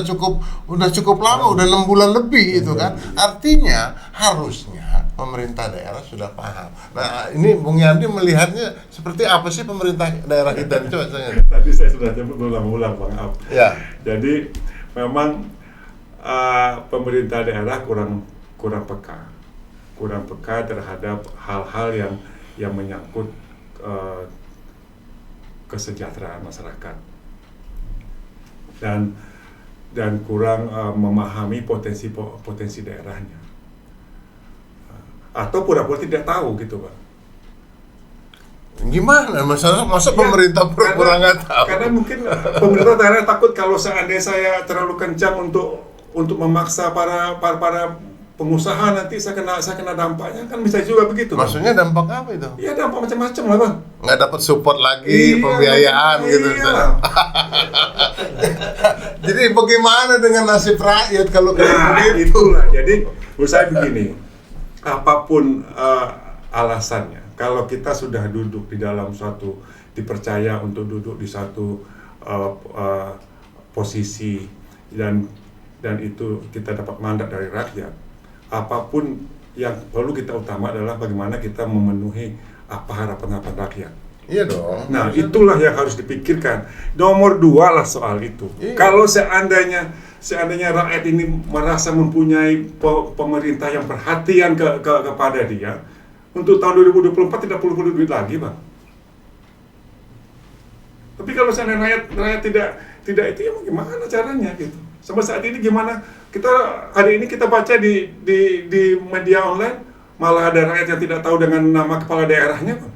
cukup lama, udah 6 bulan lebih itu kan. Artinya harusnya pemerintah daerah sudah paham. Nah, ini Bung Yandi melihatnya seperti apa sih pemerintah daerah kita? Coba saya. Tadi saya sudah nyebut berulang-ulang Bang Ab. Ya. Jadi memang pemerintah daerah kurang peka terhadap hal-hal yang menyangkut kesejahteraan masyarakat dan kurang memahami potensi daerahnya atau pura-pura tidak tahu gitu Pak. Gimana? Masa pemerintah pura-pura nggak tahu? Karena mungkin pemerintah daerah takut kalau seandainya saya terlalu kencang untuk memaksa para pengusaha, nanti saya kena dampaknya, kan bisa juga begitu. Maksudnya dampak apa itu? Iya, dampak macam-macam lah Bang. Nggak dapat support lagi, pembiayaan gitu. Iya. Jadi bagaimana dengan nasib rakyat kalau Nah, begitu? itulah. Jadi menurut saya begini, apapun alasannya, kalau kita sudah duduk di dalam suatu, dipercaya untuk duduk di satu posisi dan itu kita dapat mandat dari rakyat, apapun yang perlu kita utama adalah bagaimana kita memenuhi apa harapan-harapan rakyat. Iya dong. Nah, itulah yang harus dipikirkan. Nomor 2 lah soal itu. Iya. Kalau seandainya rakyat ini merasa mempunyai pemerintah yang perhatian kepada dia, untuk tahun 2024 tidak perlu duit lagi, Bang. Tapi kalau seandainya rakyat tidak itu, ya gimana caranya gitu. Sampai saat ini gimana? Hari ini kita baca di media online, malah ada rakyat yang tidak tahu dengan nama kepala daerahnya, Bang.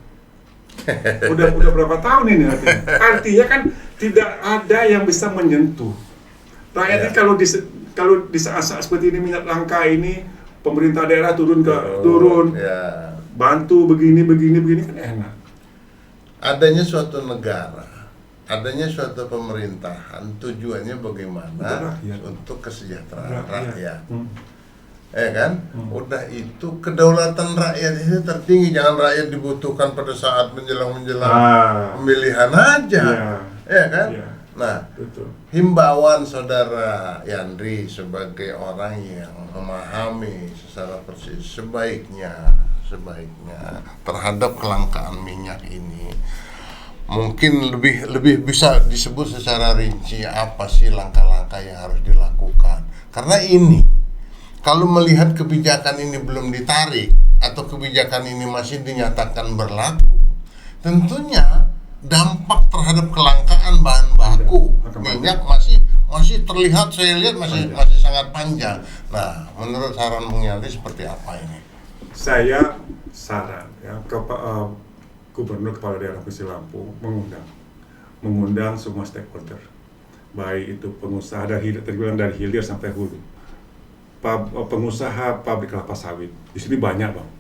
Udah berapa tahun ini artinya kan tidak ada yang bisa menyentuh rakyat ini. Kalau di saat-saat seperti ini minyak langka ini, pemerintah daerah turun Ya. bantu begini kan enak. Adanya suatu negara, adanya suatu pemerintahan tujuannya bagaimana Rakyat. untuk kesejahteraan rakyat. Hmm. Kan? Udah itu kedaulatan rakyat itu tertinggi, jangan rakyat dibutuhkan pada saat menjelang pemilihan aja. Kan? Ya. Nah, Betul. himbauan saudara Yandri sebagai orang yang memahami secara persis sebaiknya terhadap kelangkaan minyak ini mungkin lebih bisa disebut secara rinci apa sih langkah-langkah yang harus dilakukan, karena ini kalau melihat kebijakan ini belum ditarik atau kebijakan ini masih dinyatakan berlaku, tentunya dampak terhadap kelangkaan bahan baku minyak masih terlihat, saya lihat masih sangat panjang. Nah, menurut saran Bung Yandri seperti apa ini? Saya saran ya Gubernur Kepala Daerah Provinsi Lampung mengundang semua stakeholder, baik itu pengusaha dari hilir sampai hulu, pengusaha pabrik kelapa sawit. Di sini banyak Bang,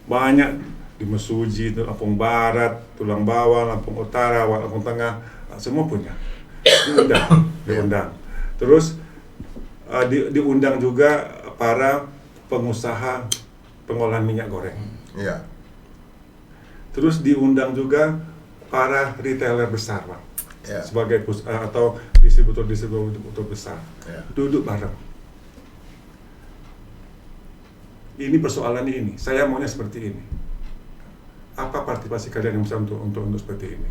banyak di Mesuji, Lampung Barat, Tulang Bawang, Lampung Utara, Lampung Tengah, semua punya. Diundang. Terus diundang juga para pengusaha pengolahan minyak goreng. Iya. Terus diundang juga para retailer besar, Bang. Ya. sebagai atau distributor besar Ya. duduk bareng. Ini persoalannya ini. Saya maunya seperti ini. Apa partisipasi kalian yang bisa untuk seperti ini?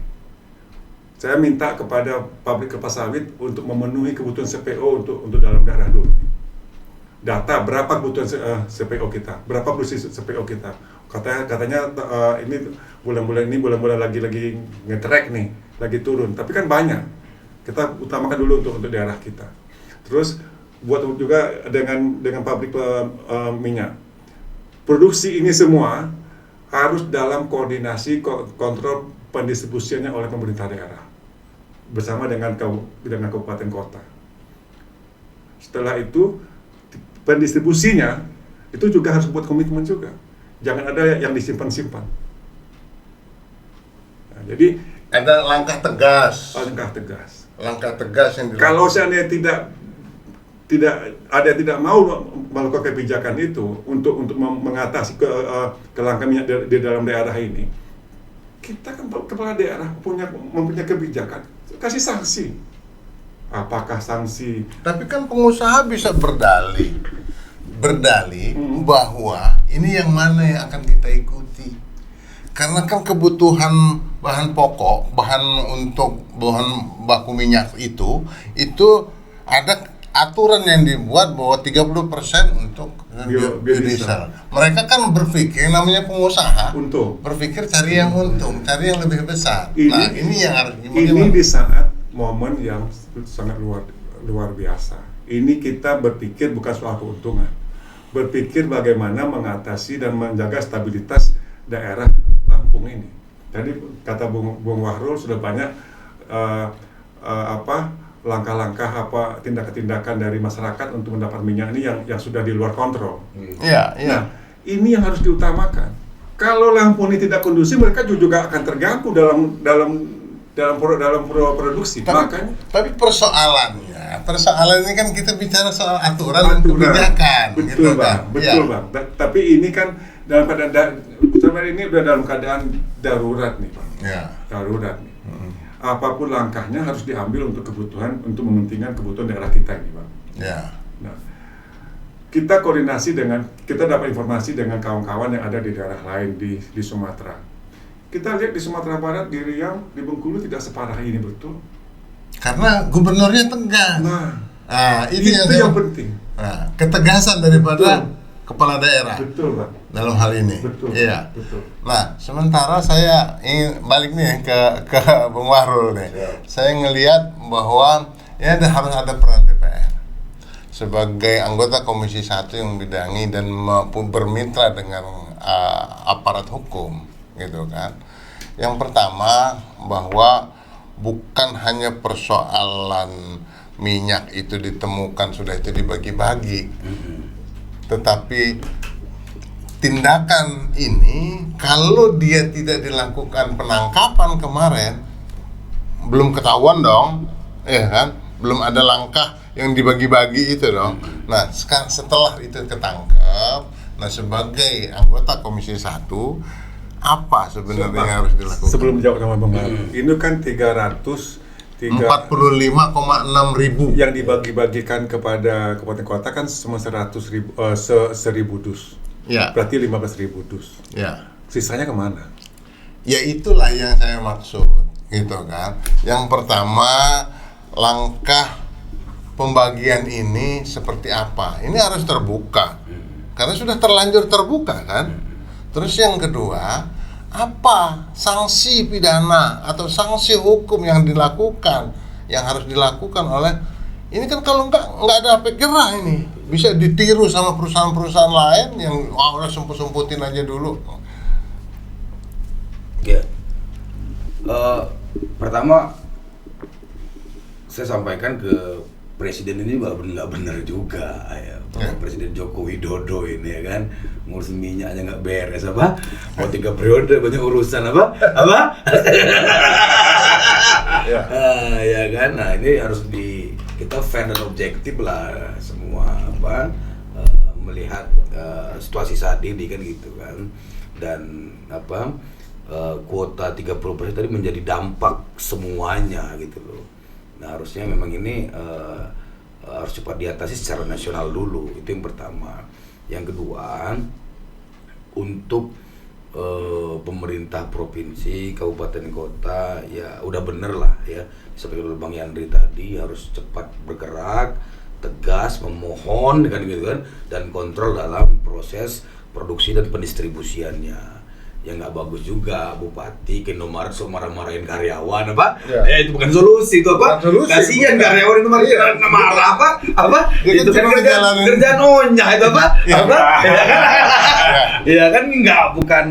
Saya minta kepada pabrik kelapa sawit untuk memenuhi kebutuhan CPO untuk dalam daerah dulu. Data berapa kebutuhan CPO kita, berapa produksi CPO kita. Katanya ini bulan-bulan lagi nge-track nih, lagi turun. Tapi kan banyak. Kita utamakan dulu untuk daerah kita. Terus buat juga dengan pabrik minyak. Produksi ini semua harus dalam koordinasi kontrol pendistribusiannya oleh pemerintah daerah bersama dengan kabupaten kota. Setelah itu pendistribusinya itu juga harus buat komitmen juga. Jangan ada yang disimpan-simpan. Nah, jadi Ada langkah tegas. Langkah tegas yang dilakukan. kalau seandainya tidak mau melakukan kebijakan itu untuk mengatasi kelangkaan minyak di dalam daerah ini, kita kan kepala daerah mempunyai kebijakan, kasih sanksi. Apakah sanksi? Tapi kan pengusaha bisa berdalih bahwa ini yang mana yang akan kita ikuti. Karena kan kebutuhan bahan pokok, bahan baku minyak itu ada aturan yang dibuat bahwa 30% untuk biodiesel. Mereka kan berpikir, namanya pengusaha, berpikir cari yang untung, cari yang lebih besar. Ini yang harus di saat momen yang sangat luar biasa. Ini kita berpikir bukan soal keuntungan, berpikir bagaimana mengatasi dan menjaga stabilitas daerah Lampung ini. Tadi kata Bung Wahrul sudah banyak langkah-langkah tindakan-tindakan dari masyarakat untuk mendapat minyak ini yang sudah di luar kontrol. Iya. Nah, ini yang harus diutamakan. Kalau Lampung ini tidak kondusif, mereka juga akan terganggu dalam produksi. Tapi persoalannya ini kan kita bicara soal aturan dan kebijakan. Betul bang. Tapi ini kan dalam keadaan darurat nih bang. Ya. Darurat nih. Apapun langkahnya harus diambil untuk mementingkan kebutuhan daerah kita ini bang. Ya. Nah, kita dapat informasi dengan kawan-kawan yang ada di daerah lain di Sumatera. Kita lihat di Sumatera Barat, di Riau, di Bengkulu tidak separah ini, betul. Karena gubernurnya tegas. Nah, itu yang penting. Nah, ketegasan daripada kepala daerah. Betul, Bang. Dalam hal ini. Betul. Iya. Betul. Nah, sementara saya ingin balik nih ke Bung Wahrul nih. Ya. Saya ngelihat bahwa harus ada peran DPR sebagai anggota Komisi 1 yang membidangi dan bermitra dengan aparat hukum, gitu kan. Yang pertama, bahwa bukan hanya persoalan minyak itu ditemukan sudah itu dibagi-bagi, tetapi tindakan ini kalau dia tidak dilakukan penangkapan kemarin, belum ketahuan dong, ya kan? Belum ada langkah yang dibagi-bagi itu dong. Nah, setelah itu ketangkap, nah sebagai anggota Komisi 1, apa sebenarnya yang harus dilakukan? Sebelum jawab sama Bang Wahrul, ini kan 45,6 ribu yang dibagi-bagikan kepada kabupaten kota kan semua 1.000 dus. Ya. Berarti 15.000 dus. Ya. Sisanya kemana? Ya itulah yang saya maksud, gitu kan. Yang pertama, langkah pembagian ini seperti apa? Ini harus terbuka, karena sudah terlanjur terbuka kan. Terus yang kedua, apa sanksi pidana atau sanksi hukum yang dilakukan, yang harus dilakukan oleh ini kan. Kalau nggak ada efek jerah, ini bisa ditiru sama perusahaan-perusahaan lain yang udah semput-semputin aja dulu. Ya, pertama saya sampaikan ke Presiden ini nggak benar juga ya. Presiden Joko Widodo ini ya kan, ngurus minyak aja nggak beres apa? Mau 3 periode banyak urusan apa? Ya kan, nah ini harus kita fair dan objektif lah semua melihat situasi saat ini kan gitu kan, dan kuota 30% tadi menjadi dampak semuanya gitu loh. Nah harusnya memang ini harus cepat diatasi secara nasional dulu, itu yang pertama. Yang kedua, untuk pemerintah provinsi, kabupaten, kota, ya udah bener lah ya, seperti oleh Bang Yandri tadi, harus cepat bergerak, tegas, memohon kan gitu kan, dan kontrol dalam proses produksi dan pendistribusiannya. Ya nggak bagus juga Bupati ke Indomaret so marah-marahin karyawan apa? Ya. Itu bukan solusi itu apa? Bukan solusi, Kasihan bukan. karyawan itu marah apa? Dia Itu kan kan cuma ngejalanin. kerjaan onyah itu apa? Ya. Apa? Ya kan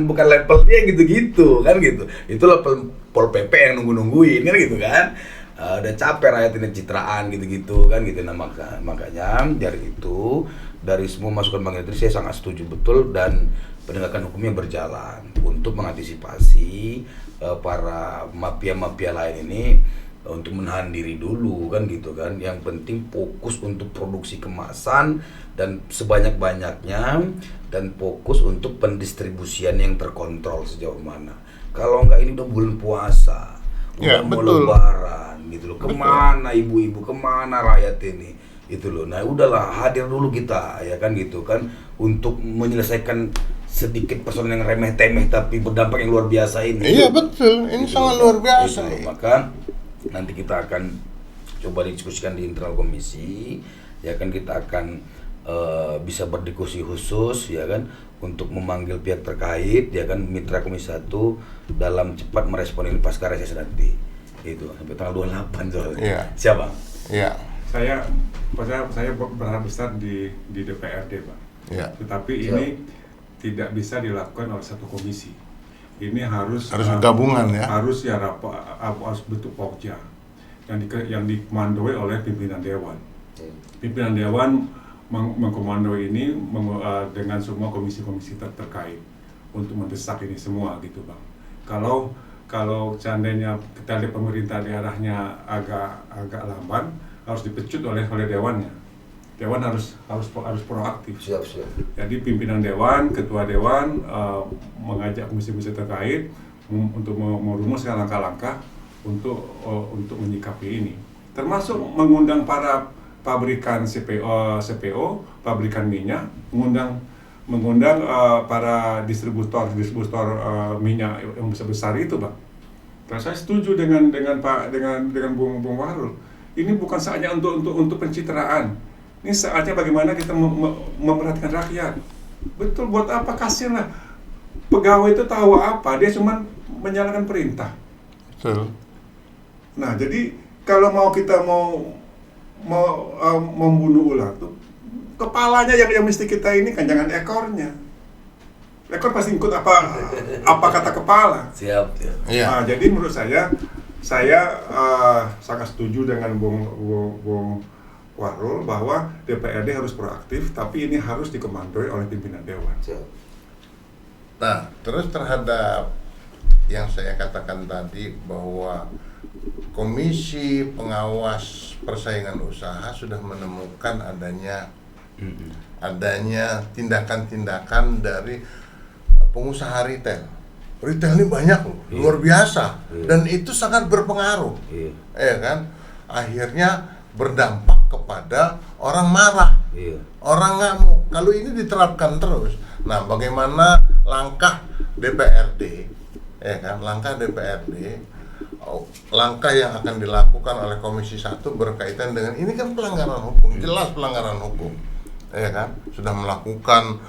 bukan level dia gitu-gitu kan gitu. Itu level Pol PP yang nungguin kan gitu kan. Udah capek rakyat ini citraan gitu-gitu kan gitu. Nah makanya dari itu, dari semua masukan Bang Yandri saya sangat setuju betul, dan penegakan hukumnya berjalan untuk mengantisipasi para mafia-mafia lain ini untuk menahan diri dulu kan gitu kan. Yang penting fokus untuk produksi kemasan dan sebanyak-banyaknya, dan fokus untuk pendistribusian yang terkontrol sejauh mana. Kalau enggak ini udah bulan puasa, Ya, udah mau betul. lebaran gitu loh. Kemana ibu-ibu, kemana rakyat ini? Itu loh. Nah udahlah, hadir dulu kita ya kan gitu kan, untuk menyelesaikan sedikit persoalan yang remeh-temeh tapi berdampak yang luar biasa ini. Iya betul, ini Gitu sangat loh. luar biasa. Gitu loh. Maka nanti kita akan coba diskusikan di internal komisi, ya kan, kita akan bisa berdiskusi khusus ya kan, untuk memanggil pihak terkait ya kan, mitra Komisi 1 dalam cepat merespon ini pasca reses nanti. Itu sampai tanggal 28 soalnya. Iya. Siapa? Iya. Saya berharap besar di DPRD, Pak. Iya. Tetapi ini tidak bisa dilakukan oleh satu komisi. Ini harus gabungan ya. Harus ya harus bentuk pokja yang dikomandoi oleh pimpinan dewan. Pimpinan dewan mengkomandoi ini dengan semua komisi-komisi terkait untuk mendesak ini semua gitu, Bang. Kalau seandainya kita lihat pemerintah daerahnya agak lamban, harus dipecut oleh dewannya. Dewan harus proaktif. Siap. Jadi pimpinan dewan, ketua dewan mengajak komisi-komisi terkait untuk merumuskan langkah-langkah untuk menyikapi ini. Termasuk mengundang para pabrikan CPO, pabrikan minyak, mengundang para distributor minyak yang besar itu, Bang. Nah, saya setuju dengan Bung Wahrul. Ini bukan saatnya untuk pencitraan. Ini saatnya bagaimana kita memperhatikan rakyat. Betul, buat apa? Kasihlah pegawai itu tahu apa, dia cuma menjalankan perintah. Betul. Nah, jadi kalau kita mau membunuh ular tuh, kepalanya yang mesti kita ini kan, jangan ekornya. Ekor pasti ikut apa kata kepala. Siap. Iya. Nah, jadi menurut saya sangat setuju dengan Bung Wahrul bahwa DPRD harus proaktif, tapi ini harus dikomandoi oleh pimpinan dewan. Nah, terus terhadap yang saya katakan tadi bahwa Komisi Pengawas Persaingan Usaha sudah menemukan adanya tindakan-tindakan dari pengusaha retail. Retail ini banyak loh, luar biasa, dan itu sangat berpengaruh, ya kan? Akhirnya berdampak kepada orang marah, orang ngamuk. Kalau ini diterapkan terus, nah bagaimana langkah DPRD, ya kan? Langkah yang akan dilakukan oleh Komisi 1 berkaitan dengan ini kan pelanggaran hukum, jelas pelanggaran hukum, ya kan? Sudah melakukan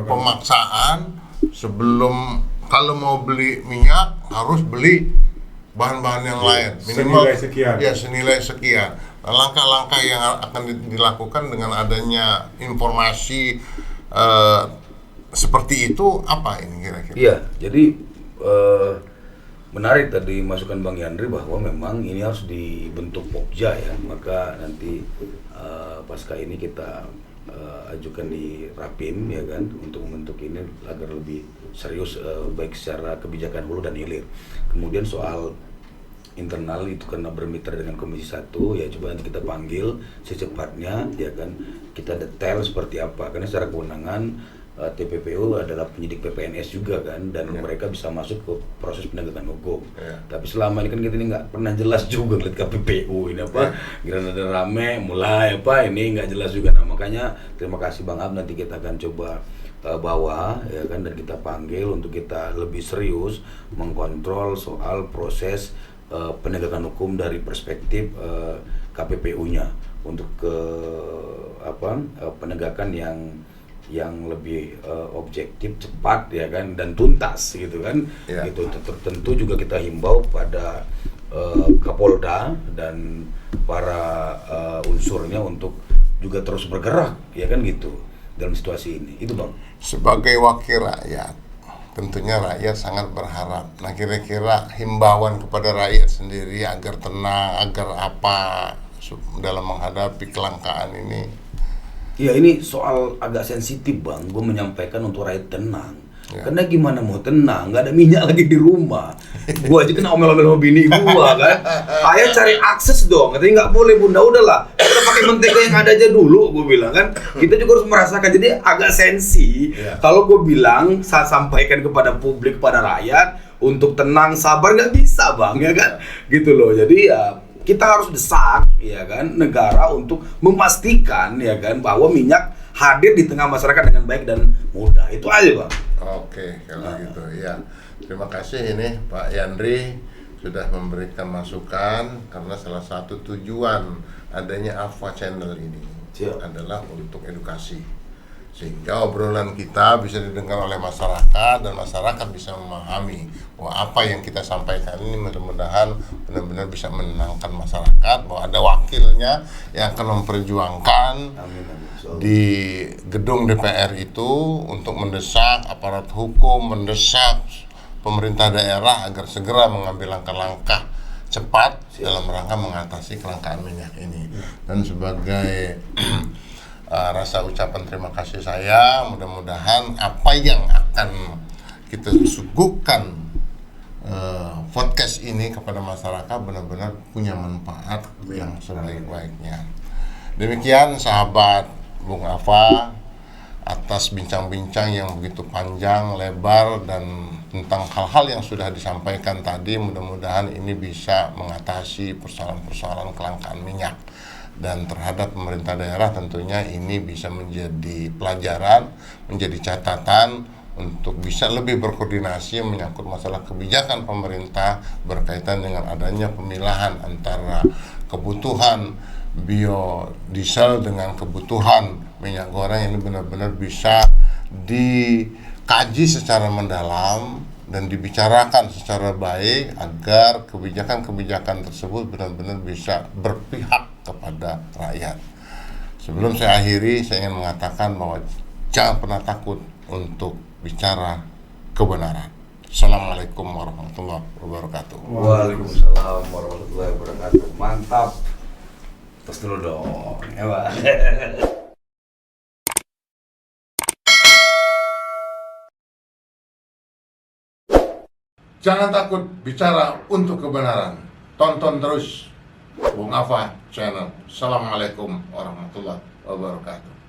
pemaksaan sebelum, kalau mau beli minyak harus beli bahan-bahan yang lain minimal senilai sekian. Ya, senilai sekian. Nah, langkah-langkah yang akan dilakukan dengan adanya informasi seperti itu apa ini kira-kira? Iya, jadi menarik tadi masukan Bang Yandri bahwa memang ini harus dibentuk pokja ya. Maka nanti pasca ini kita ajukan di Rapim ya kan, untuk membentuk ini agar lebih serius, baik secara kebijakan hulu dan hilir. Kemudian soal internal itu karena bermitra dengan Komisi 1, ya coba nanti kita panggil secepatnya, ya kan, kita detail seperti apa, karena secara kewenangan TPPU adalah penyidik PPNS juga kan, dan mereka bisa masuk ke proses penegakan hukum. Tapi selama ini kan kita ini nggak pernah jelas juga ngeliat KPPU ini apa, giliran ada rame mulai apa ini nggak jelas juga. Nah makanya terima kasih Bang Ab, nanti kita akan coba bawa ya kan, dan kita panggil untuk kita lebih serius mengkontrol soal proses penegakan hukum dari perspektif KPPU-nya untuk ke penegakan yang lebih objektif, cepat ya kan, dan tuntas gitu kan. Gitu. Tentu juga kita himbau pada Kapolda dan para unsurnya untuk juga terus bergerak ya kan gitu dalam situasi ini. Itu Bang. Sebagai wakil rakyat, tentunya rakyat sangat berharap. Nah kira-kira himbauan kepada rakyat sendiri agar tenang, agar apa dalam menghadapi kelangkaan ini? Ya ini soal agak sensitif Bang, gue menyampaikan untuk rakyat tenang. Karena gimana mau tenang, nggak ada minyak lagi di rumah. Gue aja kena omel-omel sama bini gue kan. Ayah cari akses dong, katanya nggak boleh bunda, udahlah kita pakai mentega yang ada aja dulu, gue bilang kan. Kita juga harus merasakan, jadi agak sensi. Kalau gue bilang, saya sampaikan kepada publik, kepada rakyat untuk tenang, sabar, nggak bisa Bang, ya kan? Gitu loh, jadi ya kita harus desak ya kan negara untuk memastikan ya kan bahwa minyak hadir di tengah masyarakat dengan baik dan mudah. Itu aja Bang. Oke, kalau gitu ya. Terima kasih ini Pak Yandri sudah memberikan masukan, karena salah satu tujuan adanya Alpha Channel ini adalah untuk edukasi, sehingga obrolan kita bisa didengar oleh masyarakat dan masyarakat bisa memahami bahwa apa yang kita sampaikan ini mudah-mudahan benar-benar bisa menenangkan masyarakat, bahwa ada wakilnya yang akan memperjuangkan di gedung DPR itu untuk mendesak aparat hukum, mendesak pemerintah daerah agar segera mengambil langkah-langkah cepat dalam rangka mengatasi kelangkaan minyak ini. Dan sebagai rasa ucapan terima kasih saya, mudah-mudahan apa yang akan kita suguhkan podcast ini kepada masyarakat benar-benar punya manfaat yang sebaik-baiknya. Demikian sahabat Bung Afa, atas bincang-bincang yang begitu panjang, lebar, dan tentang hal-hal yang sudah disampaikan tadi, mudah-mudahan ini bisa mengatasi persoalan-persoalan kelangkaan minyak. Dan terhadap pemerintah daerah tentunya ini bisa menjadi pelajaran, menjadi catatan untuk bisa lebih berkoordinasi menyangkut masalah kebijakan pemerintah berkaitan dengan adanya pemilahan antara kebutuhan biodiesel dengan kebutuhan minyak goreng. Ini benar-benar bisa dikaji secara mendalam dan dibicarakan secara baik agar kebijakan-kebijakan tersebut benar-benar bisa berpihak kepada rakyat. Sebelum saya akhiri, saya ingin mengatakan bahwa jangan pernah takut untuk bicara kebenaran. Assalamualaikum warahmatullahi wabarakatuh. Waalaikumsalam warahmatullahi wabarakatuh. Mantap. Terus dulu dong, ya Pak. Jangan takut bicara untuk kebenaran. Tonton terus Bung Afa Channel. Assalamualaikum warahmatullahi wabarakatuh.